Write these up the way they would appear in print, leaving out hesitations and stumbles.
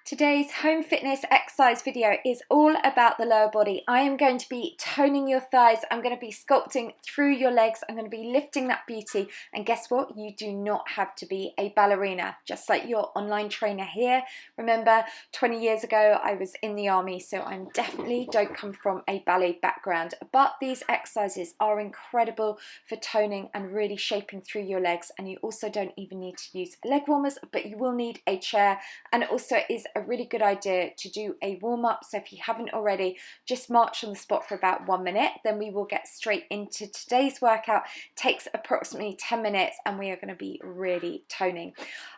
Today's home fitness exercise video is all about the lower body. I am going to be toning your thighs, I'm going to be sculpting through your legs, I'm going to be lifting that beauty, and guess what? You do not have to be a ballerina, just like your online trainer here. Remember, 20 years ago I was in the army, so I definitely don't come from a ballet background, but these exercises are incredible for toning and really shaping through your legs, and you also don't even need to use leg warmers, but you will need a chair, and it also is a really good idea to do a warm-up. So if you haven't already, just march on the spot for about 1 minute, then we will get straight into today's workout. It takes approximately 10 minutes and we are going to be really toning.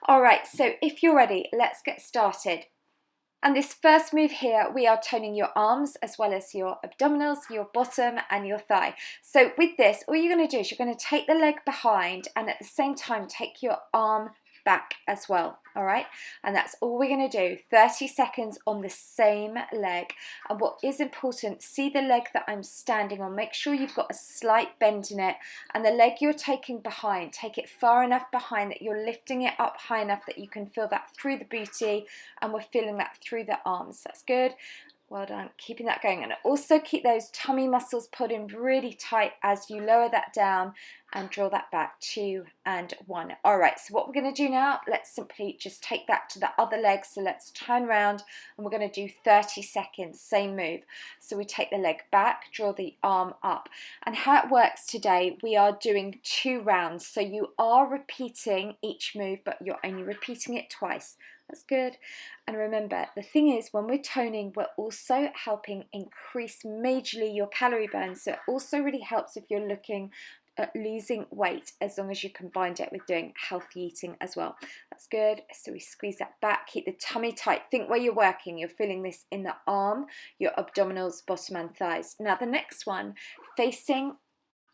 All right, so if you're ready, let's get started. And this first move here, we are toning your arms as well as your abdominals, your bottom and your thigh. So with this, all you're going to do is you're going to take the leg behind and at the same time take your arm back as well, all right? And that's all we're going to do, 30 seconds on the same leg. And what is important, see the leg that I'm standing on, make sure you've got a slight bend in it, and the leg you're taking behind, take it far enough behind that you're lifting it up high enough that you can feel that through the booty, and we're feeling that through the arms. That's good. Well done, keeping that going, and also keep those tummy muscles pulled in really tight as you lower that down and draw that back. 2 and 1. All right, so what we're going to do now, let's simply just take that to the other leg. So let's turn around and we're going to do 30 seconds, same move. So we take the leg back, draw the arm up, and how it works today, we are doing 2 rounds. So you are repeating each move, but you're only repeating it twice. That's good. And remember, the thing is, when we're toning, we're also helping increase majorly your calorie burn. So it also really helps if you're looking at losing weight, as long as you combined it with doing healthy eating as well. That's good. So we squeeze that back, keep the tummy tight. Think where you're working. You're feeling this in the arm, your abdominals, bottom and thighs. Now the next one, facing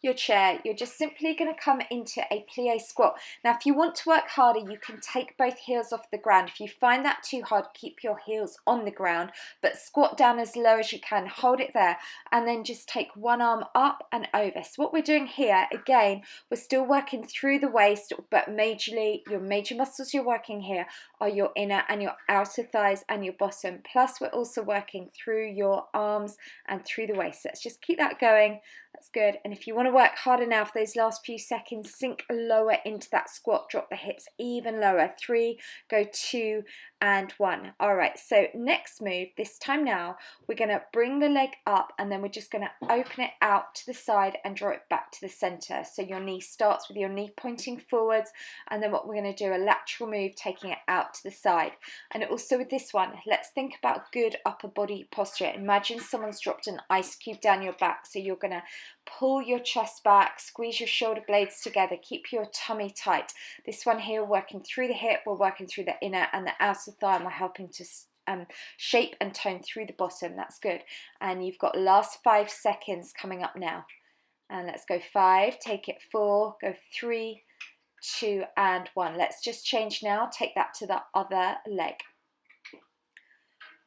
your chair, you're just simply going to come into a plie squat. Now if you want to work harder, you can take both heels off the ground. If you find that too hard, keep your heels on the ground, but squat down as low as you can, hold it there, and then just take one arm up and over. So what we're doing here, again, we're still working through the waist, but majorly your major muscles you're working here are your inner and your outer thighs and your bottom, plus we're also working through your arms and through the waist. So let's just keep that going. That's good. And if you want to work harder now for those last few seconds, sink lower into that squat, drop the hips even lower. 3, go 2 and 1. All right, so next move, this time now, we're going to bring the leg up and then we're just going to open it out to the side and draw it back to the center. So your knee starts with your knee pointing forwards, and then what we're going to do, a lateral move, taking it out to the side. And also with this one, let's think about good upper body posture. Imagine someone's dropped an ice cube down your back, so you're going to pull your chest back, squeeze your shoulder blades together, keep your tummy tight. This one here, working through the hip, we're working through the inner and the outer thigh, and we're helping to shape and tone through the bottom. That's good. And you've got last 5 seconds coming up now. And let's go 5, take it 4, go 3, 2 and 1. Let's just change now, take that to the other leg.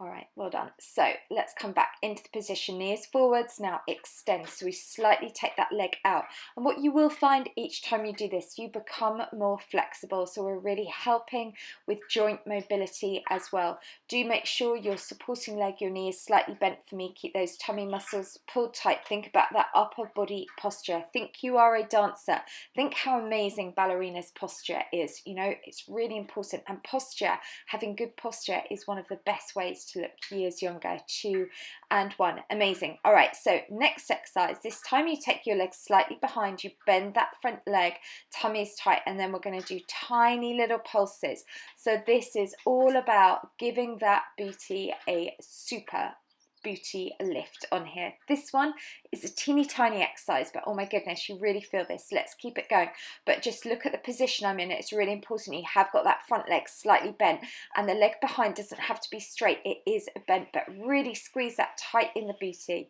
All right, well done. So let's come back into the position, knees forwards, now extend. So we slightly take that leg out. And what you will find each time you do this, you become more flexible. So we're really helping with joint mobility as well. Do make sure your supporting leg, your knee is slightly bent for me. Keep those tummy muscles pulled tight. Think about that upper body posture. Think you are a dancer. Think how amazing ballerina's posture is. You know, it's really important. And posture, having good posture is one of the best ways to look years younger. 2 and 1. Amazing. All right, so next exercise, this time you take your legs slightly behind, you bend that front leg, tummy is tight, and then we're going to do tiny little pulses. So this is all about giving that booty a super booty lift on here. This one is a teeny tiny exercise, but oh my goodness, you really feel this. Let's keep it going, but just look at the position I'm in. It's really important you have got that front leg slightly bent, and the leg behind doesn't have to be straight, it is bent, but really squeeze that tight in the booty.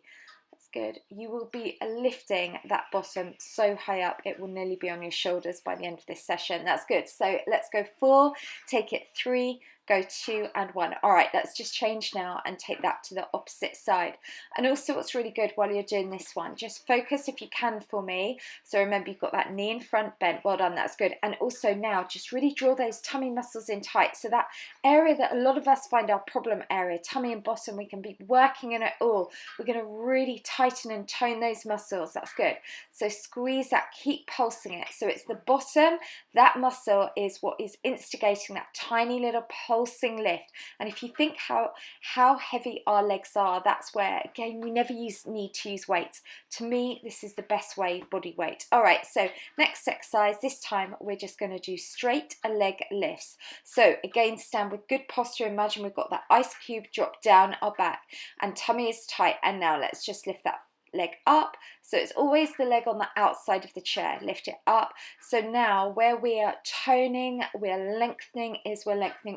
That's good. You will be lifting that bottom so high up, it will nearly be on your shoulders by the end of this session. That's good. So let's go 4, take it 3, go 2 and 1. All right, let's just change now and take that to the opposite side. And also what's really good while you're doing this one, just focus if you can for me. So remember, you've got that knee in front bent. Well done, that's good. And also now just really draw those tummy muscles in tight. So that area that a lot of us find our problem area, tummy and bottom, we can be working in it all. We're going to really tighten and tone those muscles. That's good. So squeeze that, keep pulsing it. So it's the bottom, that muscle is what is instigating that tiny little pulsing lift. And if you think how heavy our legs are, that's where, again, we never need to use weights. To me, this is the best way, body weight. All right, so next exercise, this time we're just going to do straight leg lifts. So again, stand with good posture. Imagine we've got that ice cube drop down our back and tummy is tight. And now let's just lift that leg up. So it's always the leg on the outside of the chair. Lift it up. So now where we are toning, we're lengthening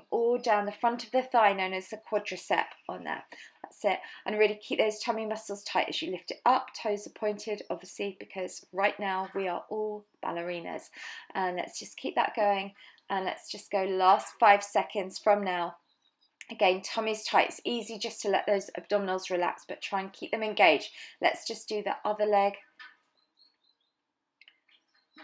all down the front of the thigh, known as the quadricep on there. That's it. And really keep those tummy muscles tight as you lift it up. Toes are pointed, obviously, because right now we are all ballerinas. And let's just keep that going. And let's just go last 5 seconds from now. Again, tummy's tight. It's easy just to let those abdominals relax, but try and keep them engaged. Let's just do the other leg.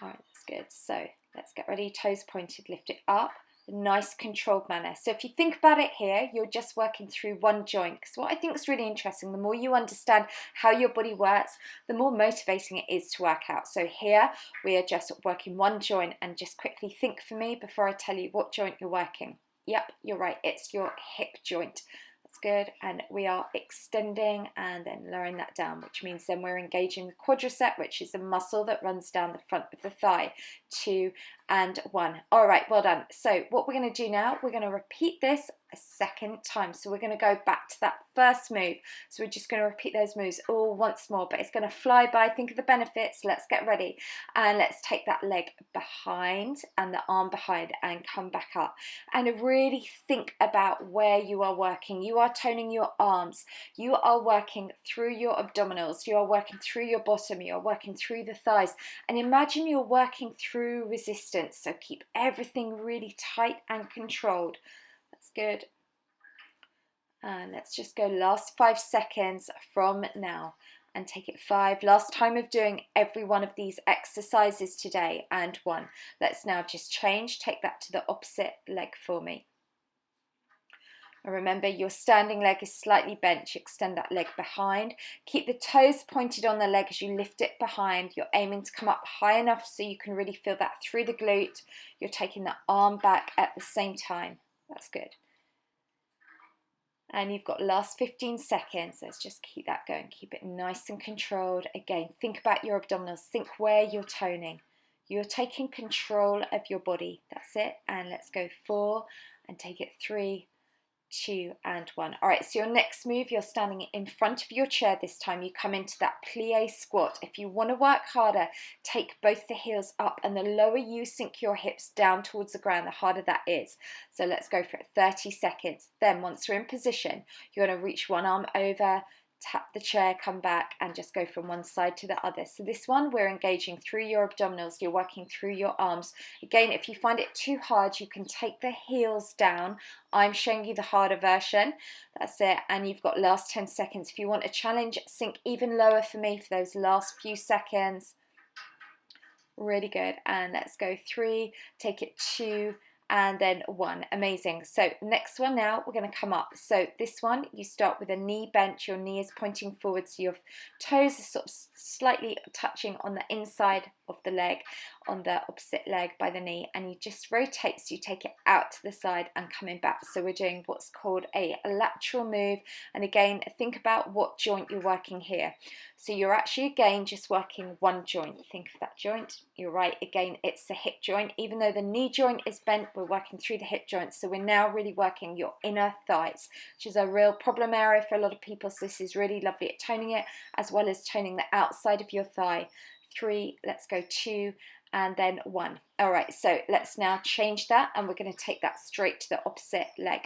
All right, that's good. So let's get ready. Toes pointed, lift it up. Nice controlled manner. So if you think about it here, you're just working through one joint. Because what I think is really interesting, the more you understand how your body works, the more motivating it is to work out. So here we are just working one joint, and just quickly think for me before I tell you what joint you're working. Yep, you're right, it's your hip joint. That's good. And we are extending and then lowering that down, which means then we're engaging the quadricep, which is the muscle that runs down the front of the thigh. 2 and 1. All right, well done. So what we're going to do now, we're going to repeat this a second time. So we're going to go back to that first move. So we're just going to repeat those moves all once more, but it's going to fly by. Think of the benefits. Let's get ready. And let's take that leg behind and the arm behind and come back up. And really think about where you are working. You are toning your arms. You are working through your abdominals. You are working through your bottom. You are working through the thighs. And imagine you're working through resistance. So keep everything really tight and controlled. That's good. And let's just go last 5 seconds from now and take it 5. Last time of doing every one of these exercises today, and 1. Let's now just change. Take that to the opposite leg for me. And remember, your standing leg is slightly bent. You extend that leg behind. Keep the toes pointed on the leg as you lift it behind. You're aiming to come up high enough so you can really feel that through the glute. You're taking the arm back at the same time. That's good. And you've got last 15 seconds. Let's just keep that going. Keep it nice and controlled. Again, think about your abdominals. Think where you're toning. You're taking control of your body. That's it. And let's go 4 and take it 3, 2 and 1. All right, so your next move, you're standing in front of your chair this time. You come into that plie squat. If you want to work harder, take both the heels up, and the lower you sink your hips down towards the ground, the harder that is. So let's go for it. 30 seconds. Then once you're in position, you're going to reach one arm over, tap the chair, come back, and just go from one side to the other. So this one, we're engaging through your abdominals. You're working through your arms. Again, if you find it too hard, you can take the heels down. I'm showing you the harder version. That's it. And you've got last 10 seconds. If you want a challenge, sink even lower for me for those last few seconds. Really good. And let's go 3, take it 2, and then 1. Amazing. So next one now, we're going to come up. So this one, you start with a knee bent. Your knee is pointing forward, so your toes are sort of slightly touching on the inside of the leg, on the opposite leg by the knee, and you just rotate, so you take it out to the side and coming back. So we're doing what's called a lateral move. And again, think about what joint you're working here. So you're actually, again, just working one joint. Think of that joint. You're right. Again, it's the hip joint. Even though the knee joint is bent, we're working through the hip joint. So we're now really working your inner thighs, which is a real problem area for a lot of people. So this is really lovely at toning it, as well as toning the outside of your thigh. 3, let's go 2, and then 1. All right, so let's now change that, and we're going to take that straight to the opposite leg.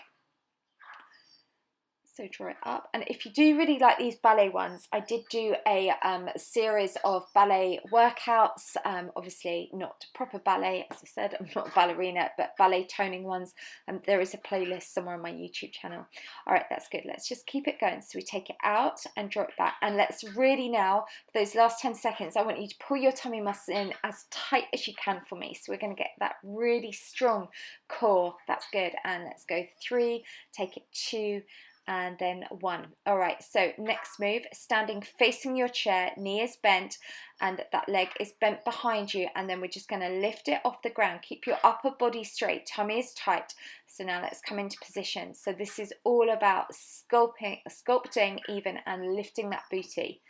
So draw it up, and if you do really like these ballet ones, I did do a series of ballet workouts, obviously not proper ballet, as I said, I'm not a ballerina, but ballet toning ones, and there is a playlist somewhere on my YouTube channel. All right, that's good. Let's just keep it going. So we take it out and draw it back, and let's really now, for those last 10 seconds, I want you to pull your tummy muscle in as tight as you can for me. So we're going to get that really strong core. That's good. And let's go 3, take it 2, and then 1. All right, so next move, standing facing your chair, knee is bent and that leg is bent behind you, and then we're just going to lift it off the ground. Keep your upper body straight, tummy is tight. So now let's come into position. So this is all about sculpting even and lifting that booty.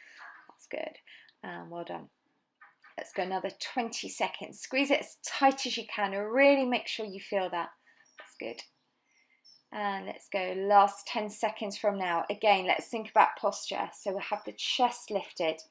That's good. Well done. Let's go another 20 seconds. Squeeze it as tight as you can. Really make sure you feel that. That's good. And let's go last 10 seconds from now. Again, let's think about posture. So we'll have the chest lifted.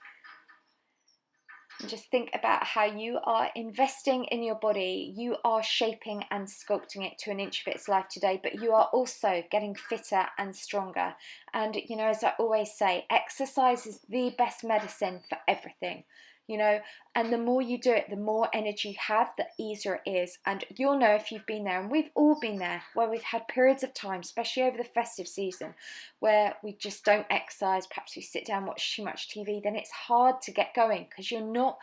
And just think about how you are investing in your body. You are shaping and sculpting it to an inch of its life today, but you are also getting fitter and stronger. And, you know, as I always say, exercise is the best medicine for everything. You know, and the more you do it, the more energy you have, the easier it is. And you'll know if you've been there, and we've all been there, where we've had periods of time, especially over the festive season, where we just don't exercise. Perhaps we sit down, watch too much TV. Then it's hard to get going because you're not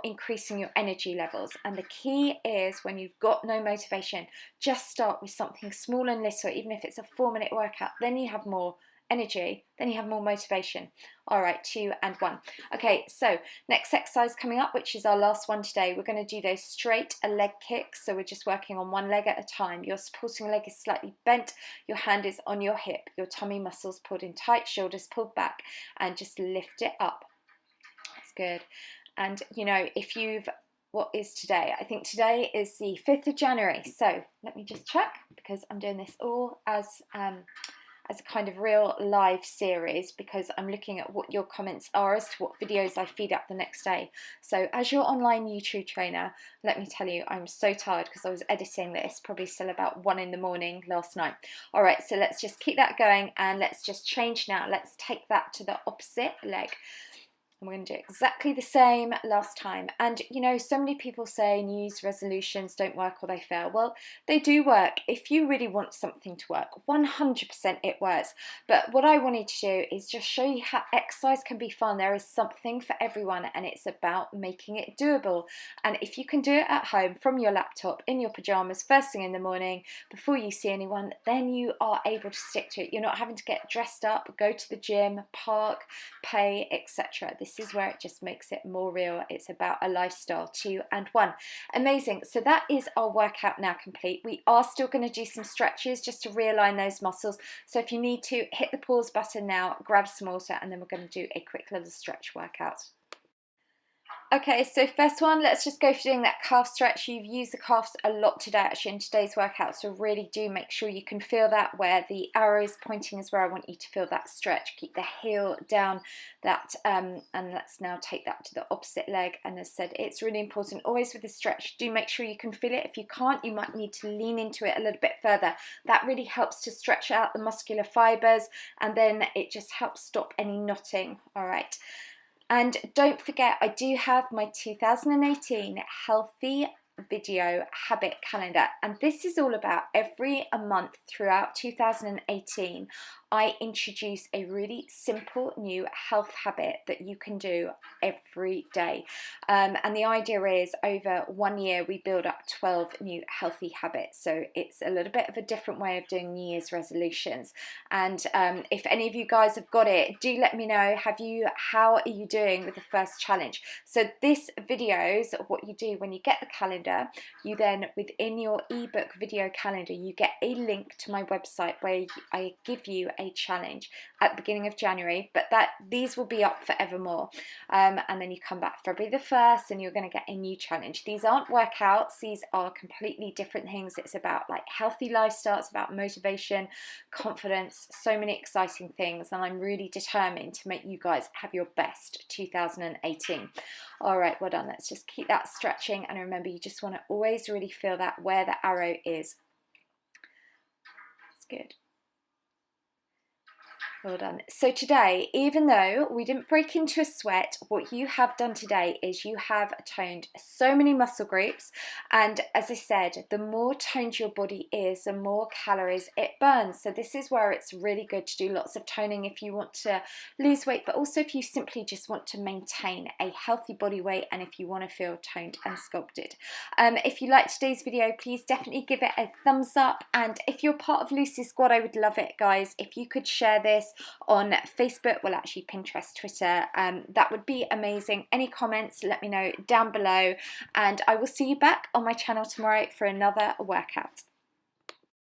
increasing your energy levels. And the key is, when you've got no motivation, just start with something small and little, even if it's a 4-minute workout. Then you have more energy, then you have more motivation. All right, 2 and 1. Okay, so next exercise coming up, which is our last one today, we're going to do those straight leg kicks. So we're just working on one leg at a time. Your supporting leg is slightly bent, your hand is on your hip, your tummy muscles pulled in tight, shoulders pulled back, and just lift it up. That's good. And you know, what is today? I think today is the 5th of January. So let me just check, because I'm doing this all as a kind of real live series, because I'm looking at what your comments are as to what videos I feed up the next day. So as your online YouTube trainer, let me tell you, I'm so tired because I was editing this probably still about 1 in the morning last night. All right, so let's just keep that going, and let's just change now. Let's take that to the opposite leg. And we're going to do exactly the same last time. And you know, so many people say New Year's resolutions don't work or they fail. Well, they do work. If you really want something to work, 100% it works. But what I wanted to do is just show you how exercise can be fun. There is something for everyone, and it's about making it doable. And if you can do it at home from your laptop, in your pajamas, first thing in the morning, before you see anyone, then you are able to stick to it. You're not having to get dressed up, go to the gym, park, pay, etc. This is where it just makes it more real. It's about a lifestyle. 2 and 1. Amazing. So that is our workout now complete. We are still going to do some stretches just to realign those muscles. So if you need to, hit the pause button now, grab some water, and then we're going to do a quick little stretch workout. Okay, so first one, let's just go for doing that calf stretch. You've used the calves a lot today, actually, in today's workout, so really do make sure you can feel that. Where the arrow is pointing is where I want you to feel that stretch. Keep the heel down, and let's now take that to the opposite leg. And as I said, it's really important, always with the stretch, do make sure you can feel it. If you can't, you might need to lean into it a little bit further. That really helps to stretch out the muscular fibers, and then it just helps stop any knotting. All right. And don't forget, I do have my 2018 Healthy Video Habit Calendar, and this is all about every month throughout 2018 I introduce a really simple new health habit that you can do every day. And the idea is, over 1 year we build up 12 new healthy habits. So it's a little bit of a different way of doing New Year's resolutions. And if any of you guys have got it, do let me know. How are you doing with the first challenge? So this videos what you do when you get the calendar. You then, within your ebook video calendar, you get a link to my website where I give you a challenge at the beginning of January, but these will be up forevermore. And then you come back February the 1st and you're going to get a new challenge. These aren't workouts, these are completely different things. It's about like healthy lifestyle, it's about motivation, confidence, so many exciting things, and I'm really determined to make you guys have your best 2018. All right, well done. Let's just keep that stretching, and remember, you just want to always really feel that where the arrow is. That's good. Well done. So today, even though we didn't break into a sweat, what you have done today is you have toned so many muscle groups. And as I said, the more toned your body is, the more calories it burns. So this is where it's really good to do lots of toning if you want to lose weight, but also if you simply just want to maintain a healthy body weight and if you want to feel toned and sculpted. If you liked today's video, please definitely give it a thumbs up. And if you're part of Lucy's squad, I would love it, guys, if you could share this on Facebook, well, actually Pinterest, Twitter, that would be amazing. Any comments, let me know down below, and I will see you back on my channel tomorrow for another workout.